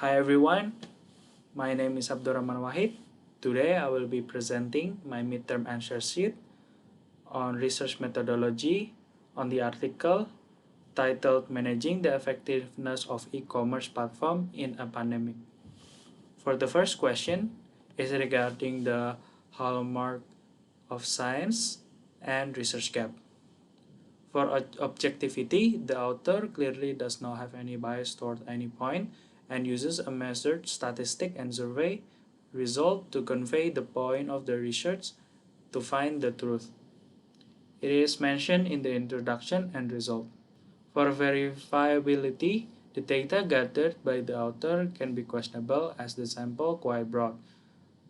Hi everyone, my name is Abdurrahman Wahid. Today I will be presenting my midterm answer sheet on research methodology on the article titled Managing the Effectiveness of E-commerce Platform in a Pandemic. For the first question is regarding the hallmark of science and research gap. For objectivity, the author clearly does not have any bias toward any point and uses a measured statistic and survey result to convey the point of the research to find the truth. It is mentioned in the introduction and result. For verifiability, the data gathered by the author can be questionable as the sample quite broad,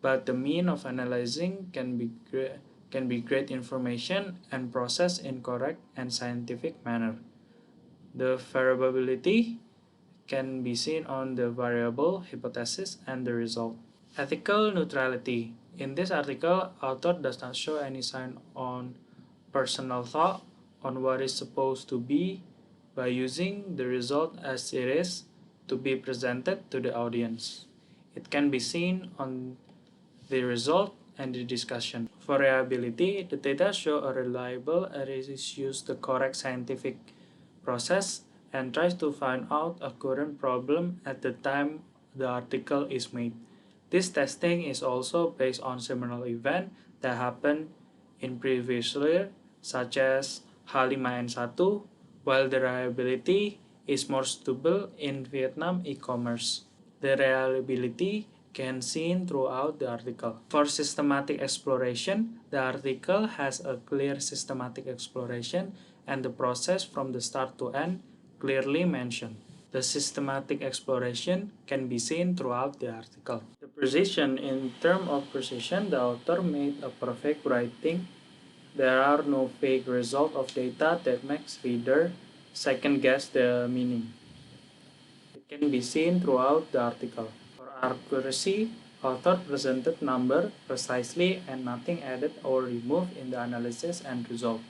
but the mean of analyzing can be great information and processed in correct and scientific manner. The variability can be seen on the variable, hypothesis, and the result. Ethical neutrality. In this article, author does not show any sign on personal thought on what is supposed to be by using the result as it is to be presented to the audience. It can be seen on the result and the discussion. For reliability, the data show a reliable and it used the correct scientific process and tries to find out a current problem at the time the article is made. This testing is also based on similar event that happened in previous year, such as H5N1, while the reliability is more stable in Vietnam e-commerce. The reliability can seen throughout the article. For systematic exploration, the article has a clear systematic exploration and the process from the start to end clearly mentioned. The systematic exploration can be seen throughout the article. The precision, in terms of precision, the author made a perfect writing. There are no fake results of data that makes reader second guess the meaning. It can be seen throughout the article. For accuracy, author presented number precisely and nothing added or removed in the analysis and result.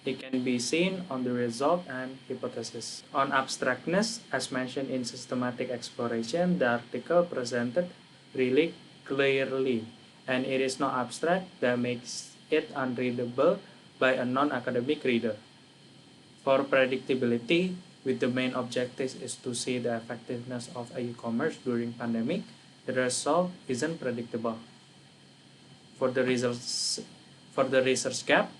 It can be seen on the result and hypothesis. On abstractness, as mentioned in systematic exploration, the article presented really clearly, and it is not abstract that makes it unreadable by a non-academic reader. For predictability, with the main objective is to see the effectiveness of e-commerce during pandemic, the result isn't predictable. For the research gap,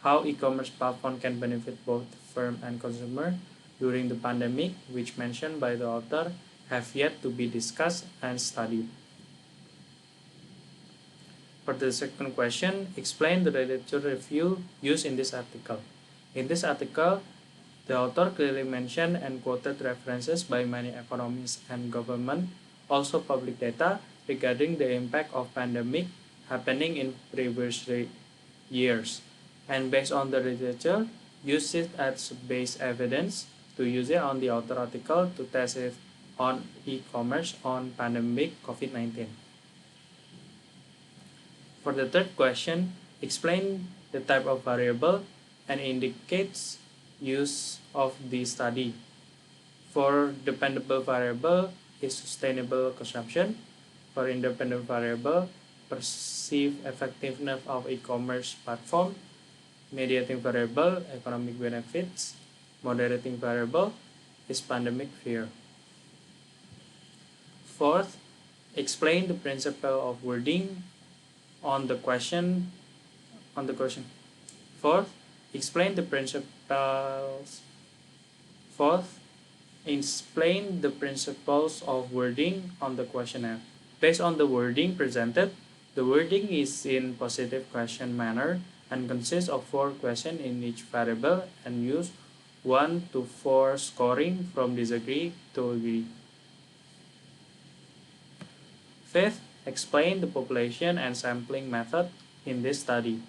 how e-commerce platform can benefit both firm and consumer during the pandemic, which mentioned by the author, have yet to be discussed and studied. For the second question, explain the literature review used in this article. In this article, the author clearly mentioned and quoted references by many economists and government, also public data regarding the impact of pandemic happening in previous years. And based on the literature, use it as base evidence to use it on the author article to test it on e-commerce on pandemic COVID-19. For the third question, explain the type of variable and indicates use of the study. For dependable variable is sustainable consumption. For independent variable, perceived effectiveness of e-commerce platform. Mediating variable, economic benefits. Moderating variable is pandemic fear. Fourth, explain the principle of wording on the question. Fourth, explain the principles. Fourth, explain the principles of wording on the questionnaire. Based on the wording presented, the wording is in positive question manner and consists of 4 questions in each variable and use 1 to 4 scoring from disagree to agree. Fifth, explain the population and sampling method in this study.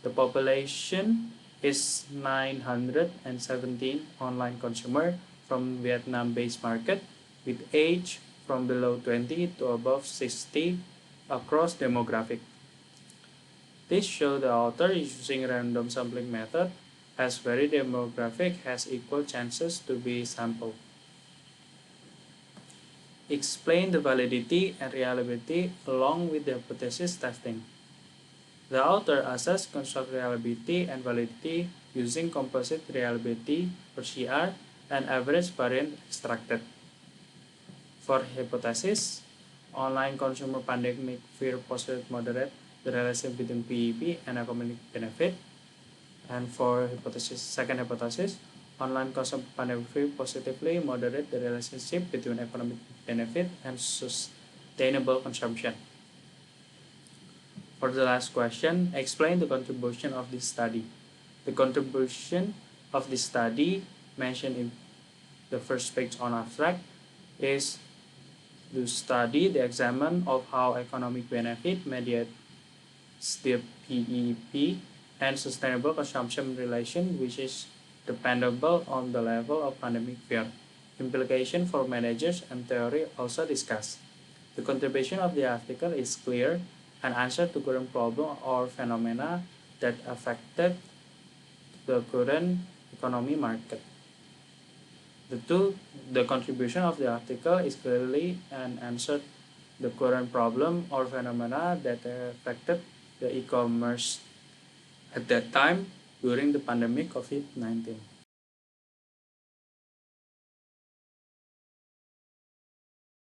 The population is 917 online consumer from Vietnam-based market with age from below 20 to above 60 across demographic. This shows the author is using random sampling method as very demographic has equal chances to be sampled. Explain the validity and reliability along with the hypothesis testing. The author assessed construct reliability and validity using composite reliability or CR and average variance extracted. For hypothesis, online consumer pandemic fear positive moderate the relationship between PEP and economic benefit. And for second hypothesis, online consumer pandemic fear positively moderate the relationship between economic benefit and sustainable consumption. For the last question, explain the contribution of this study. The contribution of this study mentioned in the first page on abstract is to study the examine of how economic benefit mediates the PEP and sustainable consumption relation, which is dependable on the level of pandemic fear. Implication for managers and theory also discussed. The contribution of the article is clear and answer to current problem or phenomena that affected the current economy market. The contribution of the article is clearly an answer the current problem or phenomena that affected the e-commerce at that time during the pandemic COVID-19.